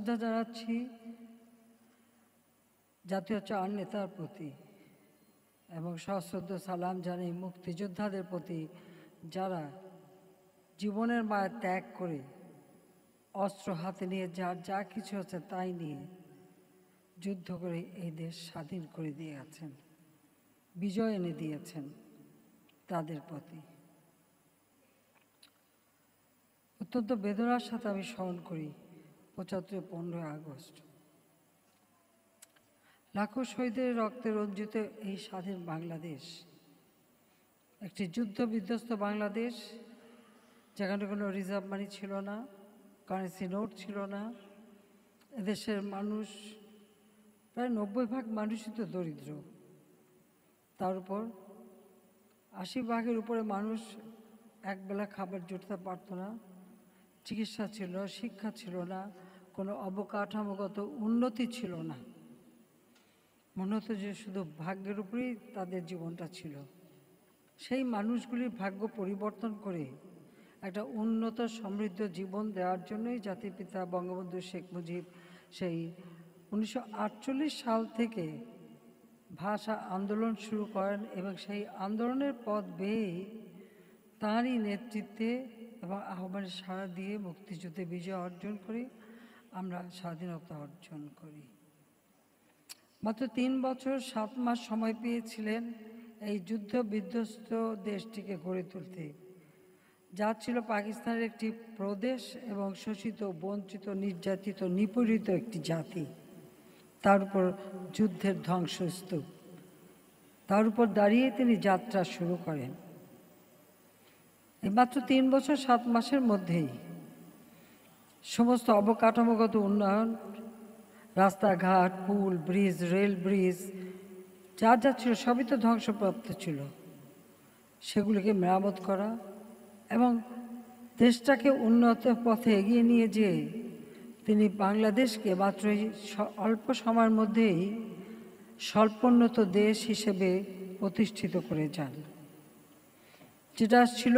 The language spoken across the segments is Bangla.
শ্রদ্ধা জানাচ্ছি জাতীয় চার নেতার প্রতি এবং সশ্রদ্ধ সালাম জানাই মুক্তিযোদ্ধাদের প্রতি, যারা জীবনের মায়া ত্যাগ করে অস্ত্র হাতে নিয়ে যার যা কিছু আছে তাই নিয়ে যুদ্ধ করে এই দেশ স্বাধীন করে দিয়ে আছেন, বিজয় এনে দিয়েছেন। তাদের প্রতি অত্যন্ত বেদনার সাথে আমি স্মরণ করি ৭৫-১৫ আগস্ট। লাখো শহীদের রক্তে রঞ্জিত এই স্বাধীন বাংলাদেশ একটি যুদ্ধ বিধ্বস্ত বাংলাদেশ, যেখানে কোনো রিজার্ভ মানি ছিল না, কারেন্সি নোট ছিল না। এদেশের মানুষ প্রায় ৯০% মানুষই তো দরিদ্র, তার উপর ৮০% উপরে মানুষ একবেলা খাবার জুটতে পারত না, চিকিৎসা ছিল না, শিক্ষা ছিল না, কোনো অবকাঠামোগত উন্নতি ছিল না। মনে হতো যে শুধু ভাগ্যের উপরেই তাদের জীবনটা ছিল। সেই মানুষগুলির ভাগ্য পরিবর্তন করে একটা উন্নত সমৃদ্ধ জীবন দেওয়ার জন্যই জাতির পিতা বঙ্গবন্ধু শেখ মুজিব সেই ১৯৪৮ সাল থেকে ভাষা আন্দোলন শুরু করেন এবং সেই আন্দোলনের পথ বেয়ে তাঁরই নেতৃত্বে এবং আহ্বানে সাড়া দিয়ে মুক্তিযুদ্ধে বিজয় অর্জন করি, আমরা স্বাধীনতা অর্জন করি। মাত্র ৩ বছর ৭ মাস সময় পেয়েছিলেন এই যুদ্ধ বিধ্বস্ত দেশটিকে গড়ে তুলতে, যা ছিল পাকিস্তানের একটি প্রদেশ এবং শোষিত, বঞ্চিত, নির্যাতিত, নিপীড়িত একটি জাতি। তার উপর যুদ্ধের ধ্বংসস্তূপ, তার উপর দাঁড়িয়ে তিনি যাত্রা শুরু করেন। এই মাত্র ৩ বছর ৭ মাসের মধ্যেই সমস্ত অবকাঠামোগত উন্নয়ন, রাস্তাঘাট, পুল, ব্রিজ, রেল ব্রিজ যা যা ছিল সবই তো ধ্বংসপ্রাপ্ত ছিল, সেগুলিকে মেরামত করা এবং দেশটাকে উন্নত পথে এগিয়ে নিয়ে যেয়ে তিনি বাংলাদেশকে মাত্র অল্প সময়ের মধ্যেই স্বল্পোন্নত দেশ হিসেবে প্রতিষ্ঠিত করে যান, যেটা ছিল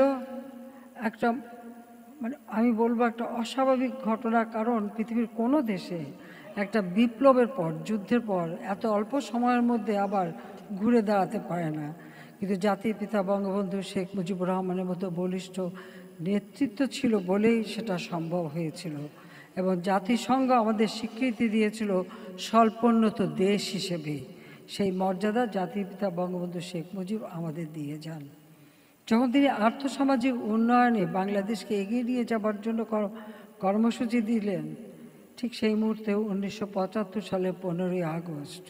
একটা আমি বলবো একটা অস্বাভাবিক ঘটনা। কারণ পৃথিবীর কোনো দেশে একটা বিপ্লবের পর, যুদ্ধের পর এত অল্প সময়ের মধ্যে আবার ঘুরে দাঁড়াতে পারে না, কিন্তু জাতির পিতা বঙ্গবন্ধু শেখ মুজিবুর রহমানের মতো বলিষ্ঠ নেতৃত্ব ছিল বলেই সেটা সম্ভব হয়েছিল এবং জাতিসংঘ আমাদের স্বীকৃতি দিয়েছিল স্বল্পোন্নত দেশ হিসেবে। সেই মর্যাদা জাতির পিতা বঙ্গবন্ধু শেখ মুজিব আমাদের দিয়ে যান। যখন তিনি আর্থসামাজিক উন্নয়নে বাংলাদেশকে এগিয়ে নিয়ে যাবার জন্য কর্মসূচি দিলেন, ঠিক সেই মুহূর্তে ১৯৭৫ সালে ১৫ই আগস্ট,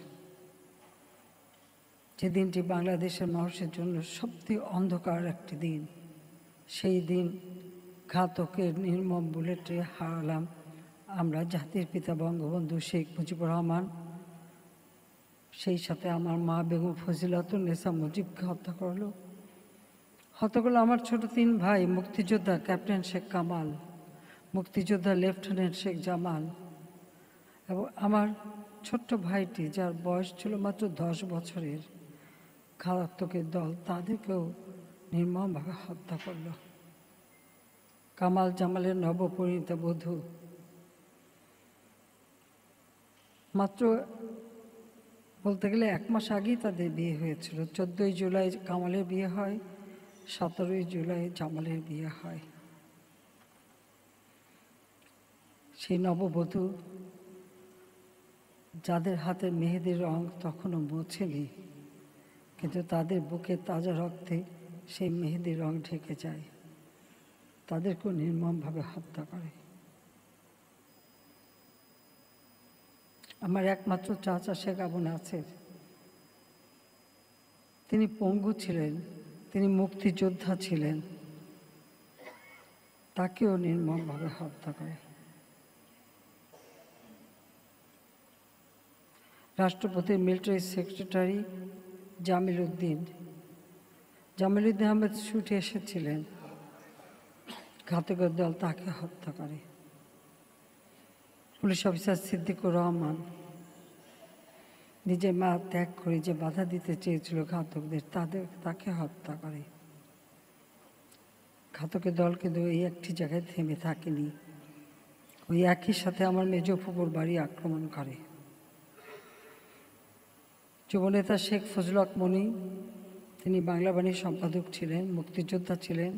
যে দিনটি বাংলাদেশের মানুষের জন্য সবথেকে অন্ধকার একটি দিন, সেই দিন ঘাতকের নির্মম বুলেটে হারালাম আমরা জাতির পিতা বঙ্গবন্ধু শেখ মুজিবুর রহমান। সেই সাথে আমার মা বেগম ফজিলাতুন্নেসা মুজিবকে হত্যা করলো আমার ছোট ৩ ভাই, মুক্তিযোদ্ধা ক্যাপ্টেন শেখ কামাল, মুক্তিযোদ্ধা লেফটেন্যান্ট শেখ জামাল এবং আমার ছোট্ট ভাইটি যার বয়স ছিল মাত্র ১০ বছরের, ঘাতকের দল তাদেরকেও নির্মমভাবে হত্যা করল। কামাল জামালের নবপরিণীত বধূ, মাত্র বলতে গেলে ১ মাস আগেই তাদের বিয়ে হয়েছিল। ১৪ই জুলাই কামালের বিয়ে হয়, ১৭ই জুলাই জামালের বিয়ে হয়। সেই নববধূ যাদের হাতে মেহেদির রং তখনও মোছেনি, কিন্তু তাদের বুকে তাজা রক্তে সেই মেহেদির রং ঢেকে যায়, তাদেরকেও নির্মমভাবে হত্যা করে। আমার একমাত্র চাচা শেখ আবু নাসের, তিনি পঙ্গু ছিলেন, তিনি মুক্তিযোদ্ধা ছিলেন, তাকেও নির্মমভাবে হত্যা করে। রাষ্ট্রপতির মিলিটারি সেক্রেটারি জামিল উদ্দিন আহমেদ ছুটে এসেছিলেন, ঘাতকের দল তাকে হত্যা করে। পুলিশ অফিসার সিদ্দিকুর রহমান নিজের মা ত্যাগ করে যে বাধা দিতে চেয়েছিল ঘাতকদের, তাকে হত্যা করে। ঘাতকের দল কিন্তু এই একটি জায়গায় থেমে থাকেনি, ওই একই সাথে আমার মেজ ফুপুর বাড়ি আক্রমণ করে। যুবনেতা শেখ ফজলুল হক মনি, তিনি বাংলা বাণীর সম্পাদক ছিলেন, মুক্তিযোদ্ধা ছিলেন।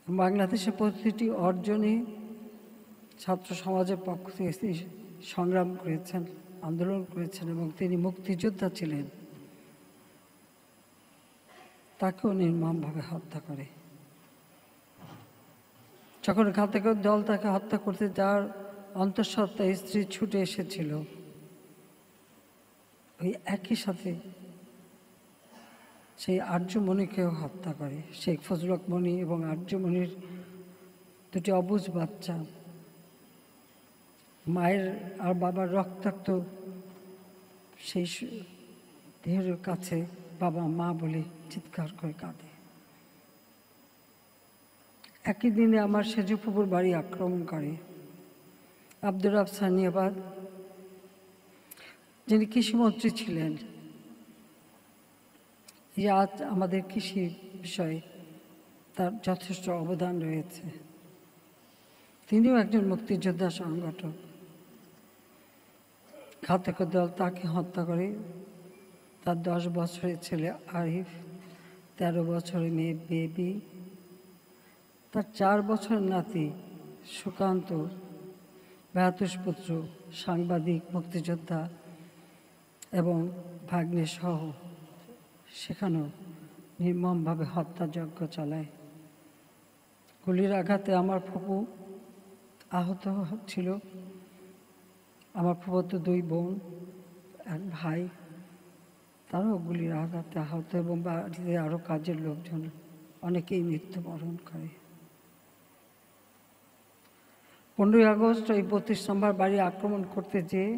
বাংলাদেশের প্রতিটি অর্জনে ছাত্র সমাজের পক্ষ থেকে তিনি সংগ্রাম করেছেন, আন্দোলন করেছেন এবং তিনি মুক্তিযোদ্ধা ছিলেন। তাকেও নির্মমভাবে হত্যা করে। যখন ঘাতকের দল তাকে হত্যা করতে যাওয়ার অন্তঃসত্ত্বা স্ত্রী ছুটে এসেছিল, ওই একই সাথে সেই আর্যমণিকেও হত্যা করে। শেখ ফজলুল হক মনি এবং আর্যমণির দুটি অবুঝ বাচ্চা মায়ের আর বাবার রক্তাক্ত সেই দেহের কাছে বাবা মা বলে চিৎকার করে কাঁদে। একই দিনে আমার সেজ ফুপুর বাড়ি আক্রমণ করে আব্দুর রাব সানিয়াবাদ, যিনি কৃষিমন্ত্রী ছিলেন। যে আজ আমাদের কৃষি বিষয়ে তার যথেষ্ট অবদান রয়েছে। তিনিও একজন মুক্তিযোদ্ধা সংগঠক। ঘাতকের দল তাকে হত্যা করে। তার 10 বছরের ছেলে আরিফ, 13 বছরের মেয়ে বেবি, তার 4 বছরের নাতি সুকান্ত, ভ্রাতুষ্পুত্র, সাংবাদিক, মুক্তিযোদ্ধা এবং ভাগ্নে সহ সেখানেও নির্মমভাবে হত্যাযজ্ঞ চালায়। গুলির আঘাতে আমার ফুপু আহত ছিল। আমার ফুফাতো 2 বোন, এক ভাই, তারাও গুলির আঘাতে আহত এবং বাড়িতে আরও কাজের লোকজন অনেকেই মৃত্যুবরণ করে। 15ই আগস্ট এই 32 নম্বর বাড়ি আক্রমণ করতে যেয়ে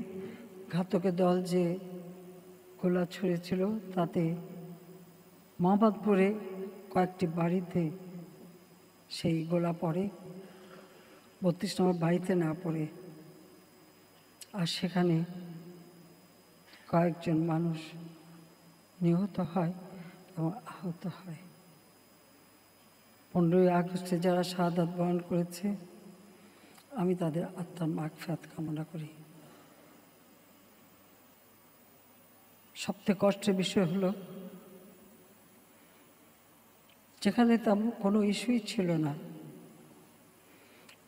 ঘাতকের দল যে গোলা ছুঁড়েছিল তাতে মোহাম্মদপুরে কয়েকটি বাড়িতে সেই গোলা পড়ে, 32 নম্বর বাড়িতে না পড়ে। আর সেখানে কয়েকজন মানুষ নিহত হয় এবং আহত হয়। 15ই আগস্টে যারা শাহাদাত বরণ করেছে, আমি তাদের আত্মার মাগফিরাত কামনা করি। সবথেকে কষ্টের বিষয় হলো যেখানে তেমন কোনো ইস্যুই ছিল না,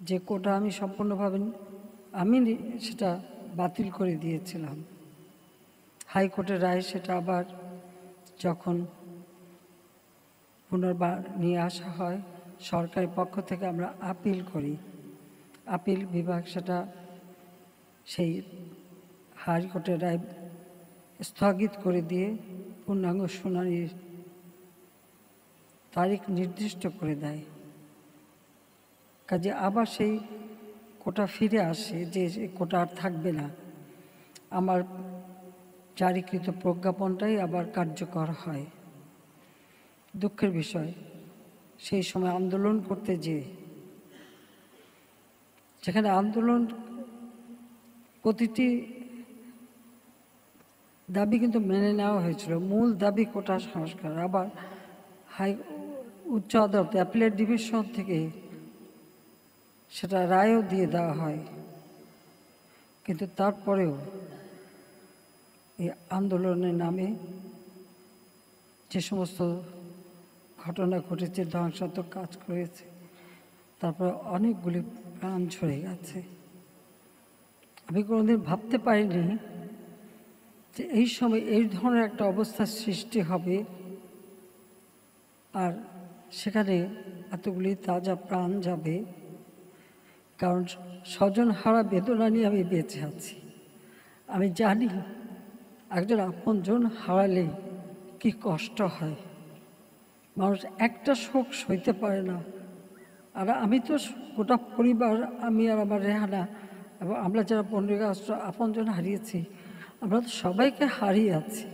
যে কোটা আমি সম্পূর্ণভাবে সেটা বাতিল করে দিয়েছিলাম। হাইকোর্টের রায় সেটা আবার যখন পুনর্বার নিয়ে আসা হয়, সরকারের পক্ষ থেকে আমরা আপিল করি। আপিল বিভাগ সেটা সেই হাইকোর্টের রায় স্থগিত করে দিয়ে পূর্ণাঙ্গ শুনানির তারিখ নির্দিষ্ট করে দেয়। কাজে আবার সেই কোটা ফিরে আসে, যে কোটা আর থাকবে না। আমার জারিকৃত প্রজ্ঞাপনটাই আবার কার্যকর হয়। দুঃখের বিষয়, সেই সময় আন্দোলন করতে যেখানে আন্দোলন প্রতিটি দাবি কিন্তু মেনে নেওয়া হয়েছিল। মূল দাবি কোটা সংস্কার। আবার উচ্চ আদালত অ্যাপিলেট ডিভিশন থেকে সেটা রায়ও দিয়ে দেওয়া হয়। কিন্তু তারপরেও এই আন্দোলনের নামে যে সমস্ত ঘটনা ঘটেছে, ধ্বংসাত্মক কাজ করেছে, তারপরে অনেকগুলি প্রাণ ঝরে গেছে। আমি কোনোদিন ভাবতে পারিনি যে এই সময় এই ধরনের একটা অবস্থার সৃষ্টি হবে, আর সেখানে এতগুলি তাজা প্রাণ যাবে। কারণ স্বজন হারা বেদনা নিয়ে আমি বেঁচে আছি। আমি জানি একজন আপনজন হারালে কি কষ্ট হয়। মানুষ একটা শোক সইতে পারে না। আর আমি তো গোটা পরিবার, আমি আর আমার রেহানা এবং আমরা যারা 15 আগস্ট আপনজন হারিয়েছি, আমরা তো সবাইকে হারিয়ে আছি।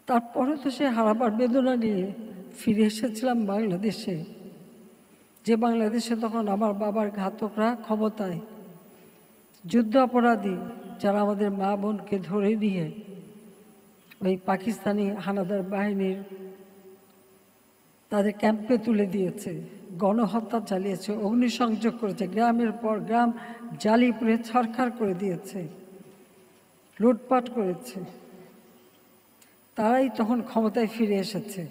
তারপরে তো সে হারাবার বেদনা নিয়ে ফিরে এসেছিলাম বাংলাদেশে, যে বাংলাদেশে তখন আমার বাবার ঘাতকরা ক্ষমতায়, যুদ্ধ অপরাধী যারা আমাদের মা বোনকে ধরে নিয়ে ওই পাকিস্তানি হানাদার বাহিনীর তাদের ক্যাম্পে তুলে দিয়েছে, গণহত্যা চালিয়েছে, অগ্নিসংযোগ করেছে, গ্রামের পর গ্রাম জ্বালিয়ে পুড়ে ছারখার করে দিয়েছে, লুটপাট করেছে। তারাই তখন ক্ষমতায় ফিরে এসেছে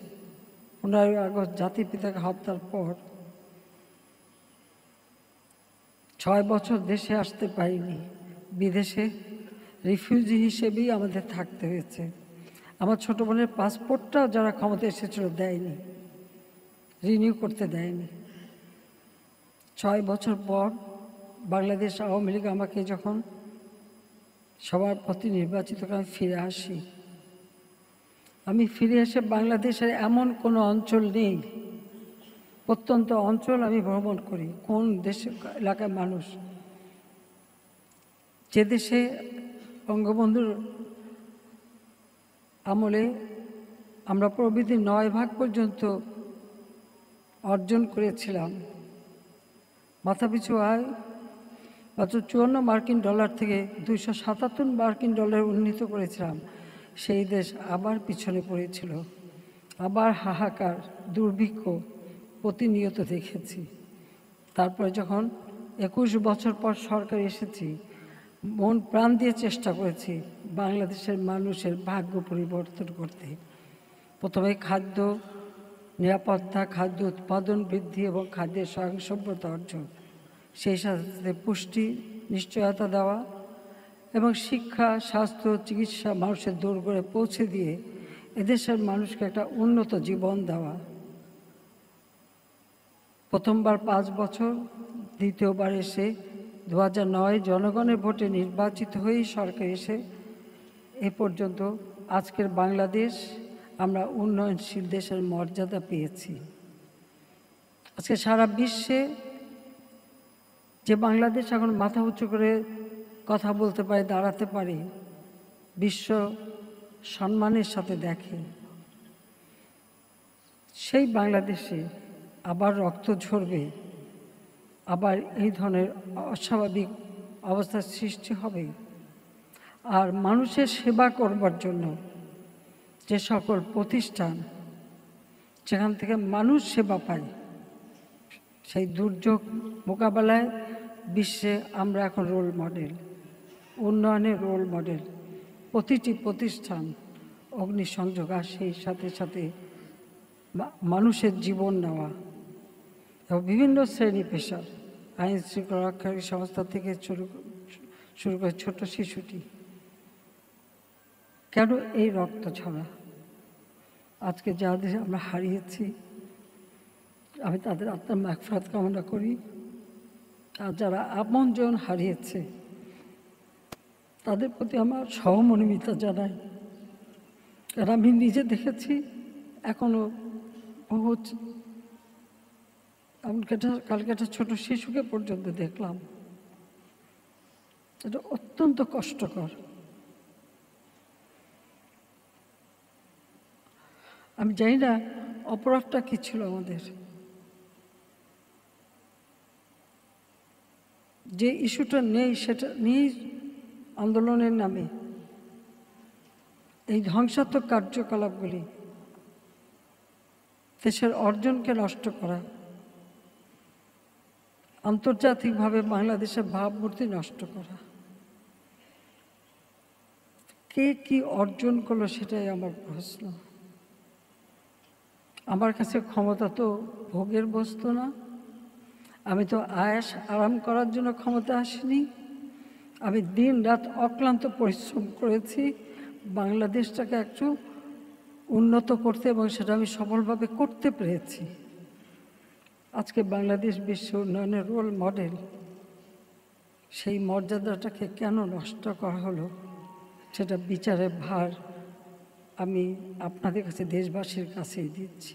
15ই আগস্ট জাতির পিতাকে হত্যার পর। 6 বছর দেশে আসতে পারিনি, বিদেশে রিফিউজি হিসেবেই আমাদের থাকতে হয়েছে। আমার ছোট বোনের পাসপোর্টটাও যারা ক্ষমতা এসেছিল দেয়নি, রিনিউ করতে দেয়নি। 6 বছর পর বাংলাদেশ আওয়ামী লীগ আমাকে যখন সবার প্রতি নির্বাচিত করে ফিরে আসি, আমি ফিরে এসে বাংলাদেশের এমন কোনো অঞ্চল নেই, প্রত্যন্ত অঞ্চল আমি ভ্রমণ করি, কোন দেশে এলাকার মানুষ, যে দেশে বঙ্গবন্ধুর আমলে আমরা প্রবৃদ্ধি 9 ভাগ পর্যন্ত অর্জন করেছিলাম, মাথাপিছু আয় মাত্র 54 মার্কিন ডলার থেকে 277 মার্কিন ডলার উন্নীত করেছিলাম, সেই দেশ আবার পিছনে পড়েছিল, আবার হাহাকার, দুর্ভিক্ষ প্রতিনিয়ত দেখেছি। তারপরে যখন 21 বছর পর সরকার এসেছি, মন প্রাণ দিয়ে চেষ্টা করেছি বাংলাদেশের মানুষের ভাগ্য পরিবর্তন করতে। প্রথমে খাদ্য নিরাপত্তা, খাদ্য উৎপাদন বৃদ্ধি এবং খাদ্যের স্বয়ংসম্পূর্ণতা অর্জন, সেই সাথে পুষ্টি নিশ্চয়তা দেওয়া এবং শিক্ষা, স্বাস্থ্য, চিকিৎসা মানুষের দোরগোড়ে পৌঁছে দিয়ে এদেশের মানুষকে একটা উন্নত জীবন দেওয়া। প্রথমবার 5 বছর, দ্বিতীয়বার এসে 2009 জনগণের ভোটে নির্বাচিত হয়েই সরকার এসে এ পর্যন্ত আজকের বাংলাদেশ আমরা উন্নয়নশীল দেশের মর্যাদা পেয়েছি। আজকে সারা বিশ্বে যে বাংলাদেশ এখন মাথা উঁচু করে কথা বলতে পারে, দাঁড়াতে পারে, বিশ্ব সম্মানের সাথে দেখে, সেই বাংলাদেশে আবার রক্ত ঝরবে, আবার এই ধরনের অস্বাভাবিক অবস্থার সৃষ্টি হবে। আর মানুষের সেবা করবার জন্য যে সকল প্রতিষ্ঠান যেখান থেকে মানুষ সেবা পায়, সেই দুর্যোগ মোকাবেলায় বিশ্বে আমরা এখন রোল মডেল, উন্নয়নের রোল মডেল। প্রতিটি প্রতিষ্ঠান অগ্নিসংযোগ, আর সেই সাথে সাথে মানুষের জীবন নেওয়া এবং বিভিন্ন শ্রেণী পেশার, আইন শৃঙ্খলা রক্ষাকারী সংস্থা থেকে শুরু করে ছোট শিশুটি। কেন এই রক্ত ঝরা? আজকে যাদের আমরা হারিয়েছি, আমি তাদের আত্মার মাগফিরাত কামনা করি। আর যারা আপনজন হারিয়েছে তাদের প্রতি আমার সহমর্মিতা জানাই। কারণ আমি নিজে দেখেছি, এখনও বহু, কালকে একটা ছোট শিশুকে পর্যন্ত দেখলাম। এটা অত্যন্ত কষ্টকর। আমি জানি না অপরাধটা কী ছিল আমাদের, যে ইস্যুটা নেই সেটা নিয়েই আন্দোলনের নামে এই ধ্বংসাত্মক কার্যকলাপগুলি, দেশের অর্জনকে নষ্ট করা, আন্তর্জাতিকভাবে বাংলাদেশের ভাবমূর্তি নষ্ট করা, কে কি অর্জন করলো সেটাই আমার প্রশ্ন। আমার কাছে ক্ষমতা তো ভোগের বস্তু না, আমি তো আয়াস আরাম করার জন্য ক্ষমতা আসিনি। আমি দিন রাত অক্লান্ত পরিশ্রম করেছি বাংলাদেশটাকে একটু উন্নত করতে, এবং সেটা আমি সফলভাবে করতে পেরেছি। আজকে বাংলাদেশ বিশ্ব উন্নয়নের রোল মডেল, সেই মর্যাদাটাকে কেন নষ্ট করা হলো সেটা বিচারের ভার আমি আপনাদের কাছে, দেশবাসীর কাছেই দিচ্ছি।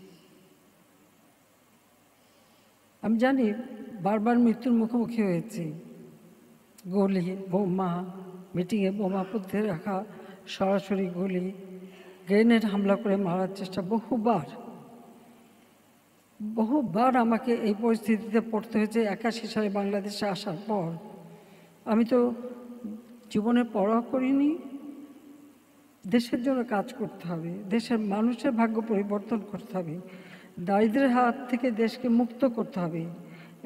আমি জানি বারবার মৃত্যুর মুখোমুখি হয়েছি, গুলি, বোমা, মিটিংয়ে বোমা পুঁতে রাখা, সরাসরি গুলি, গ্রেনেড হামলা করে মারার চেষ্টা, বহুবার আমাকে এই পরিস্থিতিতে পড়তে হয়েছে 81 সালে বাংলাদেশে আসার পর। আমি তো জীবনে পরোয়া করিনি। দেশের জন্য কাজ করতে হবে, দেশের মানুষের ভাগ্য পরিবর্তন করতে হবে, দারিদ্র্যের হাত থেকে দেশকে মুক্ত করতে হবে।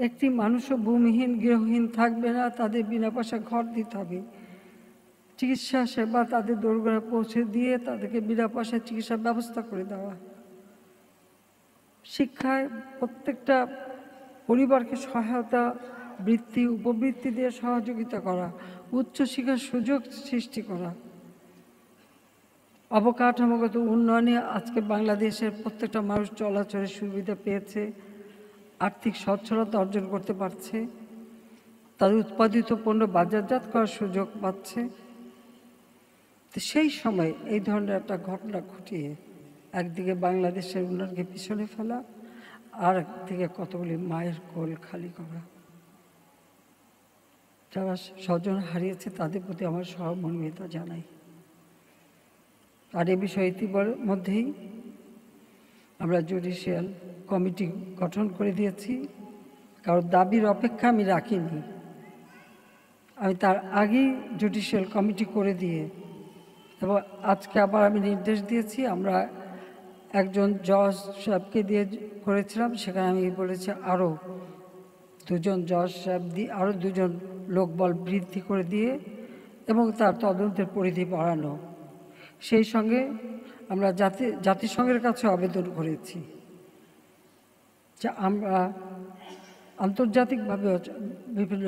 একটি মানুষও ভূমিহীন গৃহহীন থাকবে না, তাদের বিনা পয়সা ঘর দিতে হবে। চিকিৎসা সেবা তাদের দোরগোড়ায় পৌঁছে দিয়ে তাদেরকে বিনা পয়সায় চিকিৎসার ব্যবস্থা করে দেওয়া। শিক্ষায় প্রত্যেকটা পরিবারকে সহায়তা, বৃত্তি, উপবৃত্তি দিয়ে সহযোগিতা করা, উচ্চশিক্ষার সুযোগ সৃষ্টি করা। অবকাঠামোগত উন্নয়নে আজকে বাংলাদেশের প্রত্যেকটা মানুষ চলাচলের সুবিধা পেয়েছে, আর্থিক সচ্ছলতা অর্জন করতে পারছে, তাদের উৎপাদিত পণ্য বাজারজাত করার সুযোগ পাচ্ছে। তো সেই সময় এই ধরনের একটা ঘটনা ঘটিয়ে একদিকে বাংলাদেশের উন্নয়নকে পিছনে ফেলা, আর একদিকে কতগুলি মায়ের কোল খালি করা। যারা স্বজন হারিয়েছে তাদের প্রতি আমার সহমর্মিতা জানাই। আর এ বিষয়ে ইতিমধ্যেই আমরা জুডিশিয়াল কমিটি গঠন করে দিয়েছি। কারণ দাবির অপেক্ষা আমি রাখিনি, আমি তার আগেই জুডিশিয়াল কমিটি করে দিয়ে, এবং আজকে আবার আমি নির্দেশ দিয়েছি। আমরা একজন জজ সাহেবকে দিয়ে করেছিলাম, সেখানে আমি বলেছি আরও দুজন জজ সাহেব দিয়ে, আরও দুজন লোকবল বৃদ্ধি করে দিয়ে এবং তার তদন্তের পরিধি বাড়ানো। সেই সঙ্গে আমরা জাতিসংঘের কাছে আবেদন করেছি যে আমরা আন্তর্জাতিকভাবে বিভিন্ন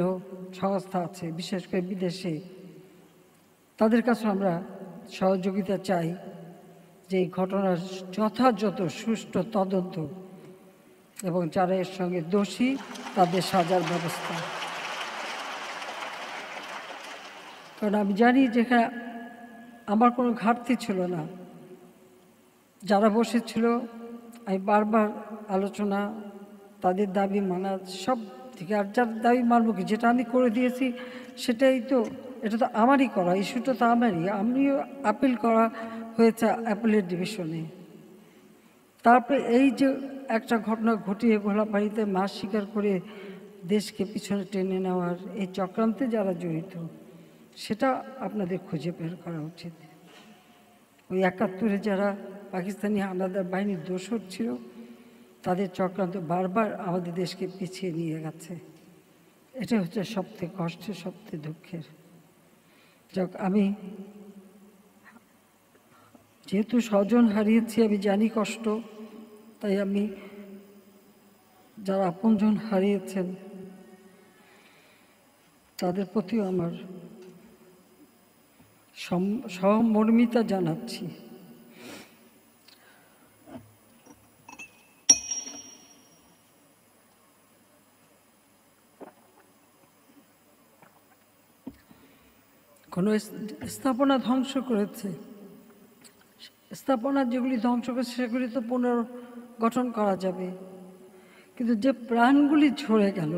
সংস্থা আছে, বিশেষ করে বিদেশে, তাদের কাছে আমরা সহযোগিতা চাই যে এই ঘটনার যথাযথ সুষ্ঠু তদন্ত এবং যারা এর সঙ্গে দোষী তাদের সাজার ব্যবস্থা। কারণ আমি জানি যেখানে আমার কোনো ঘাটতি ছিল না, যারা বসেছিল আমি বারবার আলোচনা, তাদের দাবি মানা সব থেকে, আর যার দাবি মানব কি, যেটা আমি করে দিয়েছি সেটাই তো, এটা তো আমারই করা, ইস্যুটা তো আমারই, আমিও আপিল করা হয়েছে অ্যাপেলের ডিভিশনে। তারপরে এই যে একটা ঘটনা ঘটিয়ে ঘোলাপাড়িতে মাছ শিকার করে দেশকে পিছনে টেনে নেওয়ার এই চক্রান্তে যারা জড়িত, সেটা আপনাদের খুঁজে বের করা উচিত। ওই ৭১-এ যারা পাকিস্তানি হানাদার বাহিনীর দোসর ছিল, তাদের চক্রান্ত বারবার আমাদের দেশকে পিছিয়ে নিয়ে গেছে। এটা হচ্ছে সবথেকে কষ্টের, সবথেকে দুঃখের। যাক, আমি যেহেতু স্বজন হারিয়েছি, আমি জানি কষ্ট, তাই আমি যারা আপনজন হারিয়েছেন তাদের প্রতিও আমার সহমর্মিতা জানাচ্ছি। কোনো স্থাপনা ধ্বংস করেছে, স্থাপনা যেগুলি ধ্বংস করেছে সেগুলি তো পুনর্গঠন করা যাবে, কিন্তু যে প্রাণগুলি ঝরে গেল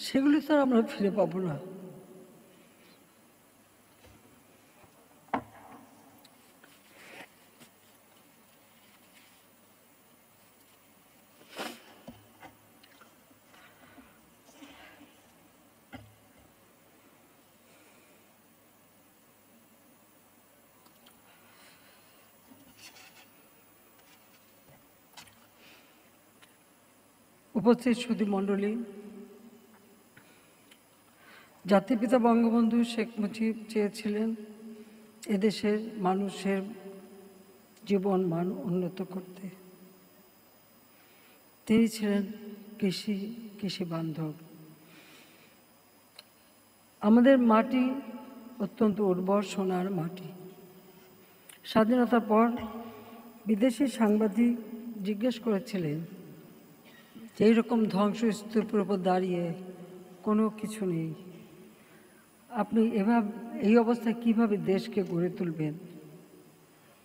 সেগুলি তো আর আমরা ফিরে পাবো না। উপস্থিত সুধীমণ্ডলী, জাতিপিতা বঙ্গবন্ধু শেখ মুজিব চেয়েছিলেন এদেশের মানুষের জীবন মান উন্নত করতে। তিনি ছিলেন কৃষি বান্ধব। আমাদের মাটি অত্যন্ত উর্বর, সোনার মাটি। স্বাধীনতার পর বিদেশি সাংবাদিক জিজ্ঞেস করেছিলেন যে এইরকম ধ্বংসস্তূপের উপর দাঁড়িয়ে কোনো কিছু নেই, আপনি এই অবস্থায় কিভাবে দেশকে গড়ে তুলবেন?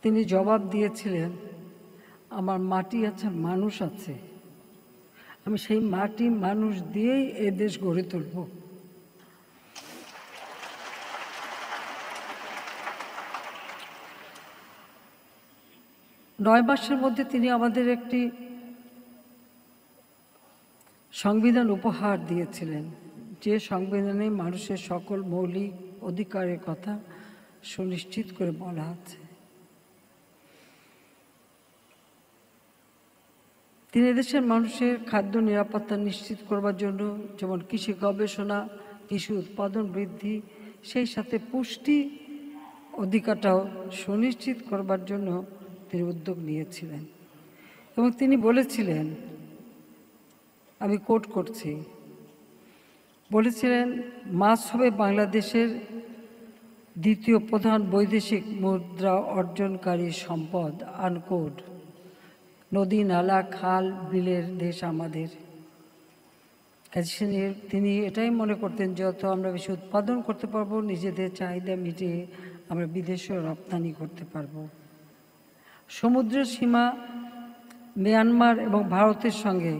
তিনি জবাব দিয়েছিলেন, আমার মাটি আছে, মানুষ আছে, আমি সেই মাটি মানুষ দিয়েই এ দেশ গড়ে তুলব। নয় মাসের মধ্যে তিনি আমাদের একটি সংবিধান উপহার দিয়েছিলেন, যে সংবিধানে মানুষের সকল মৌলিক অধিকারের কথা সুনিশ্চিত করে বলা আছে। তিনি দেশের মানুষের খাদ্য নিরাপত্তা নিশ্চিত করবার জন্য যেমন কৃষি গবেষণা, কৃষি উৎপাদন বৃদ্ধি, সেই সাথে পুষ্টি অধিকারটাও সুনিশ্চিত করবার জন্য তিনি উদ্যোগ নিয়েছিলেন। এবং তিনি বলেছিলেন, আমি কোট করছি, বলেছিলেন, মাছ হবে বাংলাদেশের দ্বিতীয় প্রধান বৈদেশিক মুদ্রা অর্জনকারী সম্পদ, আনকোট। নদী, নালা, খাল, বিলের দেশ আমাদের। কাজে তিনি এটাই মনে করতেন, যত আমরা বেশি উৎপাদন করতে পারবো, নিজেদের চাহিদা মিটিয়ে আমরা বিদেশেও রপ্তানি করতে পারবো। সমুদ্র সীমা মিয়ানমার এবং ভারতের সঙ্গে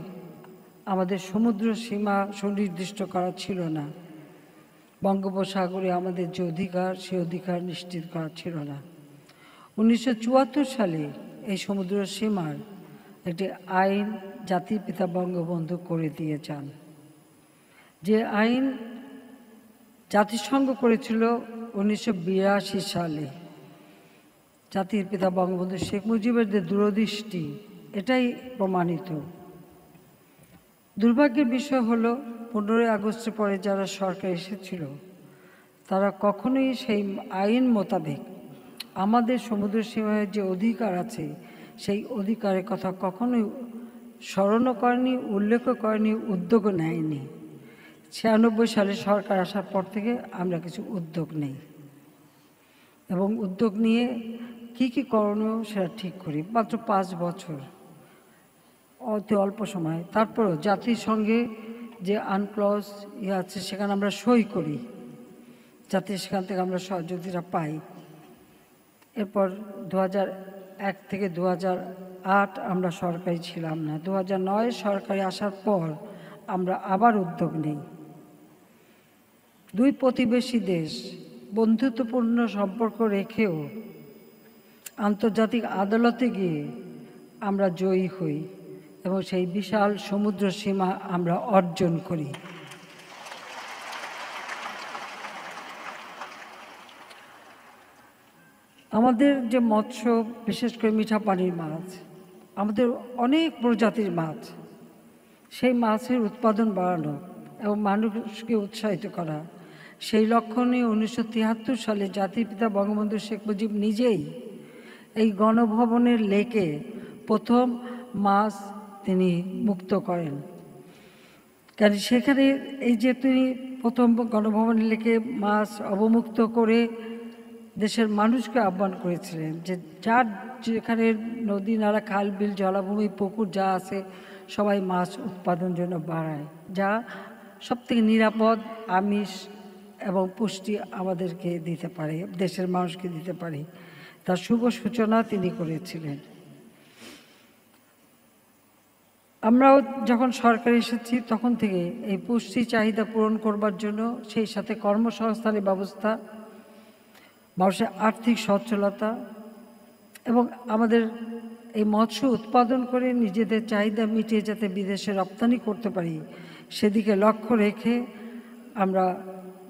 আমাদের সমুদ্র সীমা সুনির্দিষ্ট করা ছিল না। বঙ্গোপসাগরে আমাদের যে অধিকার, সে অধিকার নিশ্চিত করা ছিল না। 1974 সালে এই সমুদ্র সীমার একটি আইন জাতির পিতা বঙ্গবন্ধু করে দিয়ে যান। যে আইন জাতিসংঘ করেছিল 1982 সালে। জাতির পিতা বঙ্গবন্ধু শেখ মুজিবের যে দূরদৃষ্টি, এটাই প্রমাণিত। দুর্ভাগ্যের বিষয় হলো 15ই আগস্টের পরে যারা সরকার এসেছিল, তারা কখনোই সেই আইন মোতাবেক আমাদের সমুদ্র সীমায় যে অধিকার আছে, সেই অধিকারের কথা কখনোই স্মরণও করেনি, উল্লেখও করেনি, উদ্যোগও নেয়নি। 96 সালে সরকার আসার পর থেকে আমরা কিছু উদ্যোগ নেই এবং উদ্যোগ নিয়ে কি করণীয় সেটা ঠিক করি। মাত্র 5 বছর, অতি অল্প সময়। তারপরও জাতিসংঘে যে আনক্লজ আছে, সেখানে আমরা সই করি, যাতে সেখান থেকে আমরা সহযোগিতা পাই। এরপর 2001 থেকে 2008 আমরা সরকারি ছিলাম না। 2009 সরকারি আসার পর আমরা আবার উদ্যোগ নেই। 2 প্রতিবেশী দেশ বন্ধুত্বপূর্ণ সম্পর্ক রেখেও আন্তর্জাতিক আদালতে গিয়ে আমরা জয়ী হই এবং সেই বিশাল সমুদ্র সীমা আমরা অর্জন করি। আমাদের যে মৎস্য, বিশেষ করে মিঠা পানির মাছ, আমাদের অনেক প্রজাতির মাছ, সেই মাছের উৎপাদন বাড়ানো এবং মানুষকে উৎসাহিত করা, সেই লক্ষ্য নিয়ে 1973 সালে জাতির পিতা বঙ্গবন্ধু শেখ মুজিব নিজেই এই গণভবনের লেকে প্রথম মাছ তিনি মুক্ত করেন। কারণ সেখানে এই যে তিনি প্রথম গণভবনের লেকে মাছ অবমুক্ত করে দেশের মানুষকে আহ্বান করেছিলেন যে যার যেখানে নদী, নালা, খাল, বিল, জলাভূমি, পুকুর যা আছে, সবাই মাছ উৎপাদন জন্য বাড়ায়, যা সবথেকে নিরাপদ, আমিষ এবং পুষ্টি আমাদেরকে দিতে পারে, দেশের মানুষকে দিতে পারে। তার শুভ সূচনা তিনি করেছিলেন। আমরাও যখন সরকারে এসেছি, তখন থেকে এই পুষ্টি চাহিদা পূরণ করবার জন্য, সেই সাথে কর্মসংস্থানের ব্যবস্থা, মানুষের আর্থিক সচ্ছলতা এবং আমাদের এই মৎস্য উৎপাদন করে নিজেদের চাহিদা মিটিয়ে যাতে বিদেশে রপ্তানি করতে পারি, সেদিকে লক্ষ্য রেখে আমরা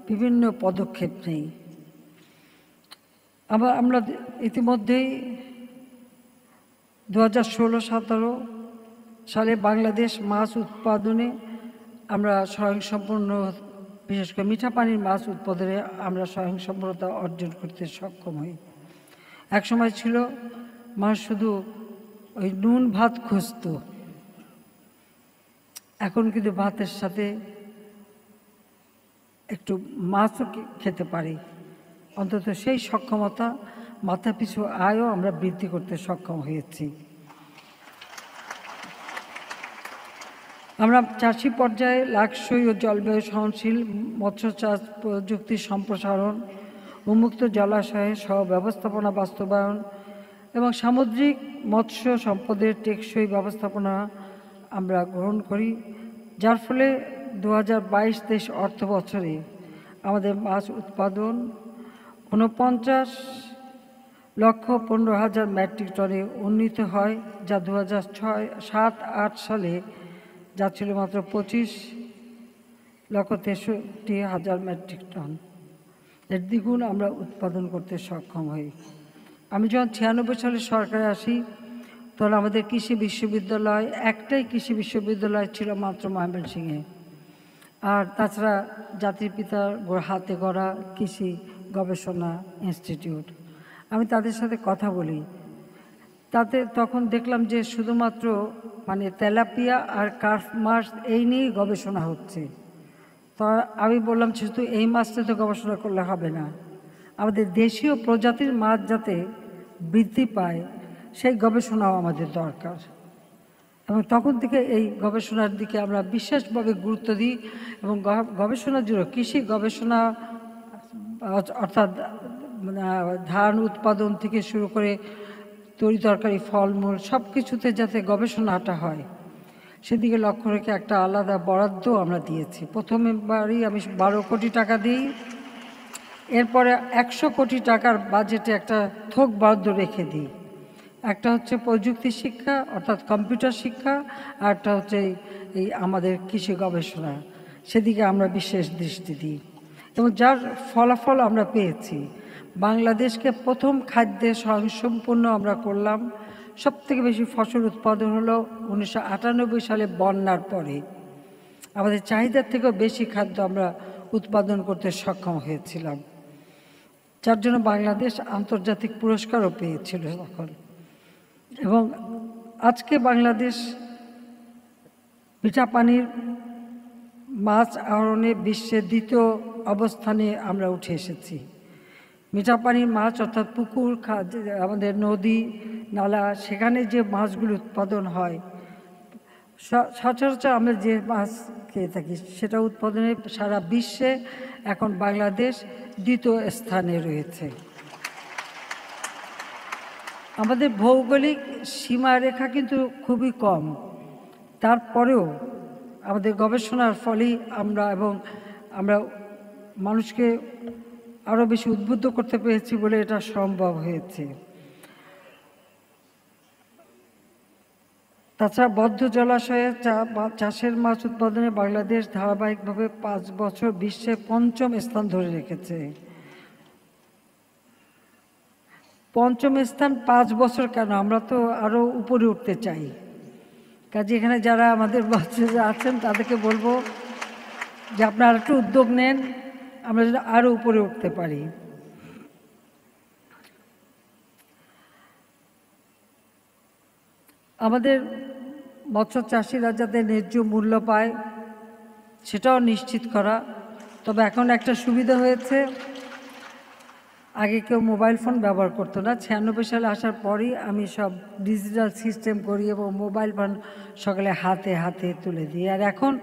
বিভিন্ন পদক্ষেপ নেই। আমরা ইতিমধ্যেই 2016-17 সালে বাংলাদেশ মাছ উৎপাদনে আমরা স্বয়ংসম্পূর্ণ, বিশেষ করে মিঠা পানির মাছ উৎপাদনে আমরা স্বয়ংসম্পূর্ণতা অর্জন করতে সক্ষম হই। এক সময় ছিল মানুষ শুধু ওই নুন ভাত খুঁজত, এখন কিন্তু ভাতের সাথে একটু মাছও খেতে পারি। অন্তত সেই সক্ষমতা, মাথাপিছু আয়ও আমরা বৃদ্ধি করতে সক্ষম হয়েছি। আমরা চাষি পর্যায়ে লাকসই ও জলবায়ু সহনশীল মৎস্য চাষ প্রযুক্তির সম্প্রসারণ, উন্মুক্ত জলাশয়ে সহ ব্যবস্থাপনা বাস্তবায়ন এবং সামুদ্রিক মৎস্য সম্পদের টেকসই ব্যবস্থাপনা আমরা গ্রহণ করি, যার ফলে 2022-23 অর্থ বছরে আমাদের মাছ উৎপাদন 49,15,000 মেট্রিক টনে উন্নীত হয়, যা 2007-08 সালে যা ছিল মাত্র 25,63,000 মেট্রিক টন। এর দ্বিগুণ আমরা উৎপাদন করতে সক্ষম হই। আমি যখন 96 সালে সরকারে আসি, তখন আমাদের কৃষি বিশ্ববিদ্যালয়, একটাই কৃষি বিশ্ববিদ্যালয় ছিল মাত্র ময়মনসিংহে। আর তাছাড়া জাতির পিতার হাতে গড়া কৃষি গবেষণা ইনস্টিটিউট। আমি তাদের সাথে কথা বলি, তাতে তখন দেখলাম যে শুধুমাত্র মানে তেলাপিয়া আর কার্প মাছ এই নিয়েই গবেষণা হচ্ছে। তো আমি বললাম শুধু এই মাছটা তো গবেষণা করলে হবে না, আমাদের দেশীয় প্রজাতির মাছ যাতে বৃদ্ধি পায় সেই গবেষণাও আমাদের দরকার। এবং তখন থেকে এই গবেষণার দিকে আমরা বিশেষভাবে গুরুত্ব দিই এবং গবেষণার জন্য কৃষি গবেষণা অর্থাৎ ধান উৎপাদন থেকে শুরু করে তরি তরকারি ফলমূল সব কিছুতে যাতে গবেষণাটা হয় সেদিকে লক্ষ্য রেখে একটা আলাদা বরাদ্দ আমরা দিয়েছি। প্রথমবারই আমি 12 কোটি টাকা দিই, এরপরে 100 কোটি টাকার বাজেটে একটা থোক বরাদ্দ রেখে দিই। একটা হচ্ছে প্রযুক্তি শিক্ষা অর্থাৎ কম্পিউটার শিক্ষা, আর একটা হচ্ছে এই আমাদের কৃষি গবেষণা, সেদিকে আমরা বিশেষ দৃষ্টি দিই এবং যার ফলাফল আমরা পেয়েছি। বাংলাদেশকে প্রথম খাদ্যে স্বয়ংসম্পূর্ণ আমরা করলাম। সবথেকে বেশি ফসল উৎপাদন হলো 1998 সালে বন্যার পরে। আমাদের চাহিদার থেকেও বেশি খাদ্য আমরা উৎপাদন করতে সক্ষম হয়েছিলাম, যার জন্য বাংলাদেশ আন্তর্জাতিক পুরস্কারও পেয়েছিল তখন। এবং আজকে বাংলাদেশ মিঠা পানির মাছ আহরণে বিশ্বের 2য় অবস্থানে আমরা উঠে এসেছি। মিঠা পানির মাছ অর্থাৎ পুকুর, আমাদের নদী নালা, সেখানে যে মাছগুলো উৎপাদন হয় সচরাচর আমরা যে মাছ খেয়ে থাকি সেটা উৎপাদনে সারা বিশ্বে এখন বাংলাদেশ 2য় স্থানে রয়েছে। আমাদের ভৌগোলিক সীমারেখা কিন্তু খুবই কম, তারপরেও আমাদের গবেষণার ফলেই আমরা মানুষকে আরও বেশি উদ্বুদ্ধ করতে পেরেছি বলে এটা সম্ভব হয়েছে। তাছাড়া বদ্ধ জলাশয়ে চাষের মাছ উৎপাদনে বাংলাদেশ ধারাবাহিকভাবে 5 বছর বিশ্বে 5ম স্থান ধরে রেখেছে। 5ম স্থান 5 বছর কেন, আমরা তো আরও উপরে উঠতে চাই। কাজে এখানে যারা আমাদের বাচ্চারা আছেন তাদেরকে বলবো যে আপনারা একটু উদ্যোগ নেন, আমরা যেন আরও উপরে উঠতে পারি। আমাদের মৎস্য চাষিরা যাতে ন্যায্য মূল্য পায় সেটাও নিশ্চিত করা। তবে এখন একটা সুবিধা হয়েছে, আগে কেউ মোবাইল ফোন ব্যবহার করতো না। 96 সালে আসার পরই আমি সব ডিজিটাল সিস্টেম করি এবং মোবাইল ফোন সকালে হাতে হাতে তুলে দিই। আর এখন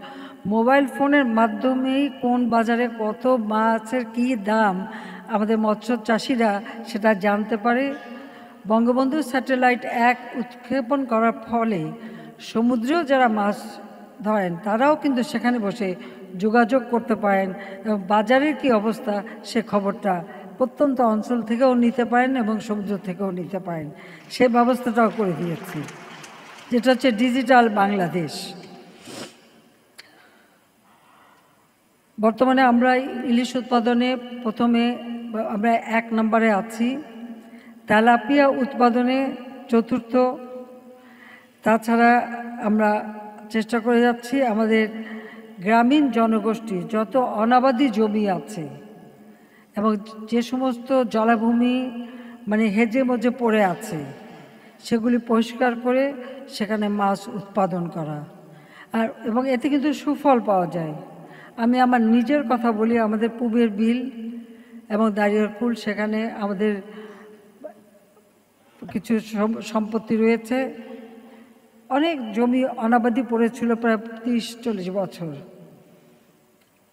মোবাইল ফোনের মাধ্যমেই কোন বাজারে কত মাছের কী দাম আমাদের মৎস্য চাষিরা সেটা জানতে পারে। বঙ্গবন্ধু স্যাটেলাইট 1 উৎক্ষেপণ করার ফলে সমুদ্রেও যারা মাছ ধরেন তারাও কিন্তু সেখানে বসে যোগাযোগ করতে পারেন এবং বাজারের কী অবস্থা সে খবরটা প্রত্যন্ত অঞ্চল থেকেও নিতে পারেন এবং সমুদ্র থেকেও নিতে পারেন। সে ব্যবস্থাটাও করে দিয়েছি, যেটা হচ্ছে ডিজিটাল বাংলাদেশ। বর্তমানে আমরা ইলিশ উৎপাদনে প্রথমে আমরা 1 নম্বরে আছি, তেলাপিয়া উৎপাদনে 4র্থ। তাছাড়া আমরা চেষ্টা করে যাচ্ছি আমাদের গ্রামীণ জনগোষ্ঠী যত অনাবাদি জমি আছে এবং যে সমস্ত জলাভূমি মানে হেজে মজে পড়ে আছে সেগুলি পরিষ্কার করে সেখানে মাছ উৎপাদন করা। এবং এতে কিন্তু সুফল পাওয়া যায়। আমি আমার নিজের কথা বলি, আমাদের পুবের বিল এবং দাঁড়িয়ারকুল, সেখানে আমাদের কিছু সম্পত্তি রয়েছে। অনেক জমি অনাবাদি পড়েছিল প্রায় 30-40 বছর।